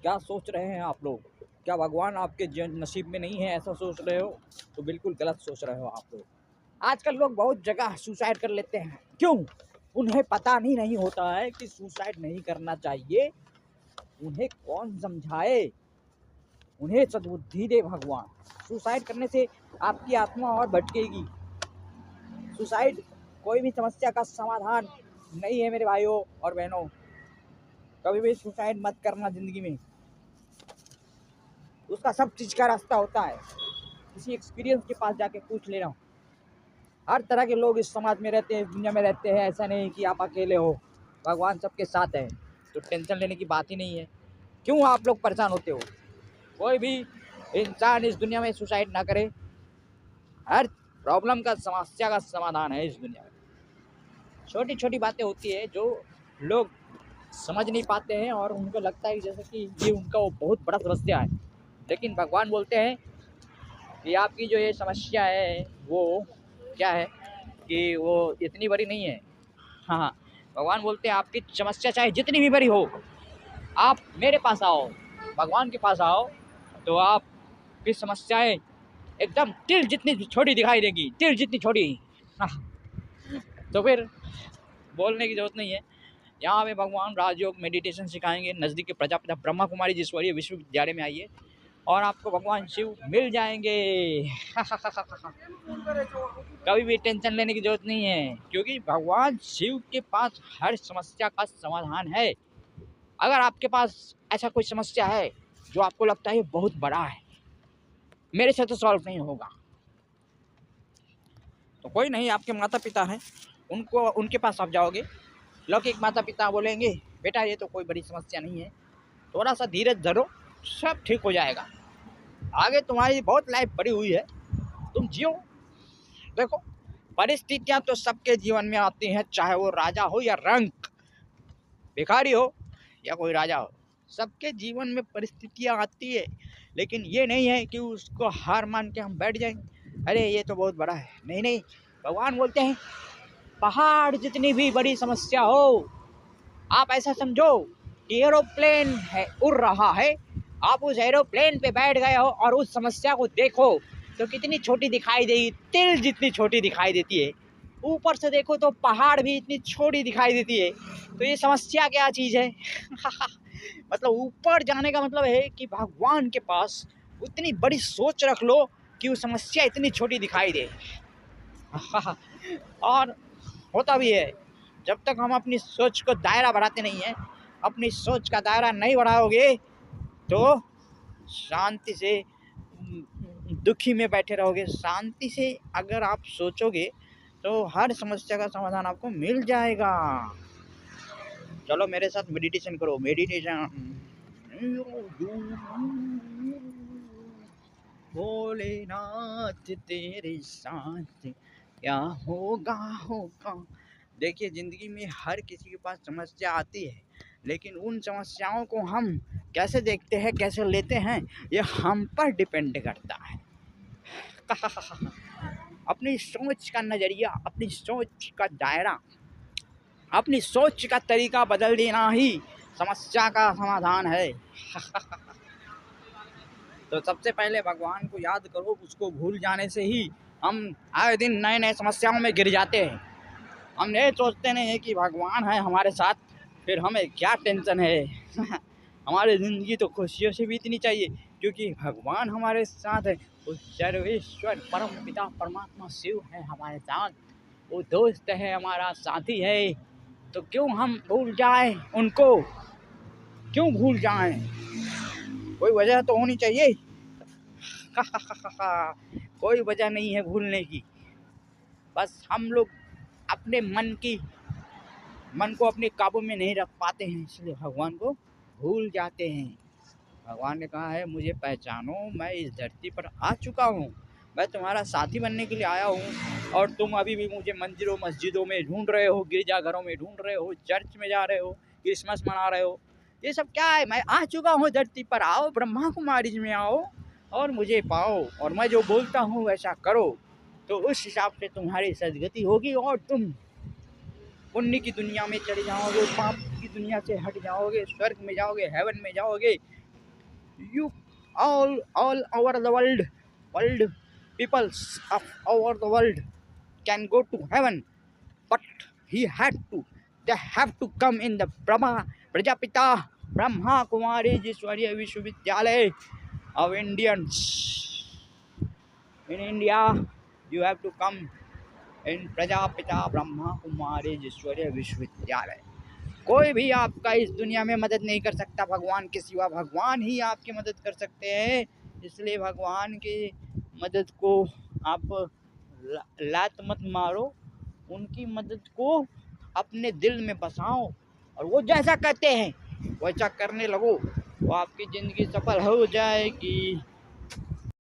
क्या सोच रहे हैं आप लोग? क्या भगवान आपके नसीब में नहीं है, ऐसा सोच रहे हो? तो बिल्कुल गलत सोच रहे हो आप लोग। आजकल लोग बहुत जगह सुसाइड कर लेते हैं। क्यों? उन्हें पता नहीं होता है कि सुसाइड नहीं करना चाहिए। उन्हें कौन समझाए? उन्हें सद्बुद्धि दे भगवान। सुसाइड करने से आपकी आत्मा और भटकेगी। सुसाइड कोई भी समस्या का समाधान नहीं है मेरे भाइयों और बहनों। कभी भी सुसाइड मत करना ज़िंदगी में। उसका सब चीज़ का रास्ता होता है। किसी एक्सपीरियंस के पास जाके पूछ लेना। हर तरह के लोग इस समाज में रहते हैं, इस दुनिया में रहते हैं। ऐसा नहीं कि आप अकेले हो। भगवान सबके साथ है, तो टेंशन लेने की बात ही नहीं है। क्यों आप लोग परेशान होते हो? कोई भी इंसान इस दुनिया में सुसाइड ना करे। हर प्रॉब्लम का, समस्या का समाधान है इस दुनिया में। छोटी छोटी बातें होती है जो लोग समझ नहीं पाते हैं और उनको लगता है जैसे कि ये उनका वो बहुत बड़ा समस्या है। लेकिन भगवान बोलते हैं कि आपकी जो ये समस्या है वो क्या है कि वो इतनी बड़ी नहीं है। हाँ हाँ, भगवान बोलते हैं आपकी समस्या चाहे जितनी भी बड़ी हो, आप मेरे पास आओ, भगवान के पास आओ, तो आपकी समस्याएं एकदम तिल जितनी छोटी दिखाई देगी, तिल जितनी छोटी। हाँ, तो फिर बोलने की जरूरत नहीं है। यहाँ पे भगवान राजयोग मेडिटेशन सिखाएंगे। नज़दीक के प्रजापिता ब्रह्मा कुमारी ईश्वरीय विश्वविद्यालय में आइए और आपको भगवान शिव मिल जाएंगे। कभी भी टेंशन लेने की जरूरत नहीं है, क्योंकि भगवान शिव के पास हर समस्या का समाधान है। अगर आपके पास ऐसा कोई समस्या है जो आपको लगता है बहुत बड़ा है, मेरे से तो सॉल्व नहीं होगा, तो कोई नहीं, आपके माता पिता हैं, उनके पास आप जाओगे। लौकिक माता पिता बोलेंगे बेटा ये तो कोई बड़ी समस्या नहीं है, थोड़ा सा धीरज धरो, सब ठीक हो जाएगा, आगे तुम्हारी बहुत लाइफ पड़ी हुई है, तुम जियो। देखो, परिस्थितियां तो सबके जीवन में आती हैं, चाहे वो राजा हो या रंक, भिखारी हो या कोई राजा हो, सबके जीवन में परिस्थितियां आती है। लेकिन ये नहीं है कि उसको हार मान के हम बैठ जाएंगे, अरे ये तो बहुत बड़ा है। नहीं नहीं, भगवान बोलते हैं पहाड़ जितनी भी बड़ी समस्या हो, आप ऐसा समझो कि एरोप्लेन है, उड़ रहा है, आप उस एरोप्लेन पे बैठ गए हो और उस समस्या को देखो तो कितनी छोटी दिखाई देगी, तिल जितनी छोटी दिखाई देती है। ऊपर से देखो तो पहाड़ भी इतनी छोटी दिखाई देती है। तो ये समस्या क्या चीज़ है? मतलब ऊपर जाने का मतलब है कि भगवान के पास उतनी बड़ी सोच रख लो कि वो समस्या इतनी छोटी दिखाई दे। और होता भी है, जब तक हम अपनी सोच को दायरा बढ़ाते नहीं हैं, अपनी सोच का दायरा नहीं बढ़ाओगे तो शांति से दुखी में बैठे रहोगे। शांति से अगर आप सोचोगे तो हर समस्या का समाधान आपको मिल जाएगा। चलो मेरे साथ मेडिटेशन करो, मेडिटेशन। भोलेनाथ तेरे साथ क्या होगा होगा। देखिए, ज़िंदगी में हर किसी के पास समस्या आती है, लेकिन उन समस्याओं को हम कैसे देखते हैं, कैसे लेते हैं, ये हम पर डिपेंड करता है। अपनी सोच का नज़रिया, अपनी सोच का दायरा, अपनी सोच का तरीका बदल देना ही समस्या का समाधान है। तो सबसे पहले भगवान को याद करो, उसको भूल जाने से ही हम आए दिन नए नए समस्याओं में गिर जाते हैं। हम ये सोचते नहीं है कि भगवान है हमारे साथ, फिर हमें क्या टेंशन है। हमारी ज़िंदगी तो खुशियों से बीतनी चाहिए, क्योंकि भगवान हमारे साथ है। वो सर्वेश्वर परम पिता परमात्मा शिव है हमारे साथ, वो दोस्त है, हमारा साथी है। तो क्यों हम भूल जाएं उनको? क्यों भूल जाएं? कोई वजह तो होनी चाहिए। कोई वजह नहीं है भूलने की। बस हम लोग अपने मन को अपने काबू में नहीं रख पाते हैं, इसलिए भगवान को भूल जाते हैं। भगवान ने कहा है मुझे पहचानो, मैं इस धरती पर आ चुका हूँ, मैं तुम्हारा साथी बनने के लिए आया हूँ। और तुम अभी भी मुझे मंदिरों मस्जिदों में ढूंढ रहे हो, गिरजाघरों में ढूंढ रहे हो, चर्च में जा रहे हो, क्रिसमस मना रहे हो, ये सब क्या है? मैं आ चुका हूँ धरती पर, आओ ब्रह्मा कुमारी में आओ और मुझे पाओ, और मैं जो बोलता हूँ वैसा करो, तो उस हिसाब से तुम्हारी सदगति होगी और तुम पुण्य की दुनिया में चले जाओगे, पाप की दुनिया से हट जाओगे, स्वर्ग में जाओगे, हेवन में जाओगे। You all over the world peoples of over the world can go to heaven, but they have to come in the Prajapita Brahma Kumari Jiswariya Vishwavidyalaya of Indians. In India, you have to come in Prajapita Brahma Kumari Jiswariya Vishwavidyalaya. कोई भी आपका इस दुनिया में मदद नहीं कर सकता भगवान के सिवा, भगवान ही आपकी मदद कर सकते हैं। इसलिए भगवान की मदद को आप लात मत मारो, उनकी मदद को अपने दिल में बसाओ और वो जैसा कहते हैं वैसा करने लगो, तो आपकी ज़िंदगी सफल हो जाएगी।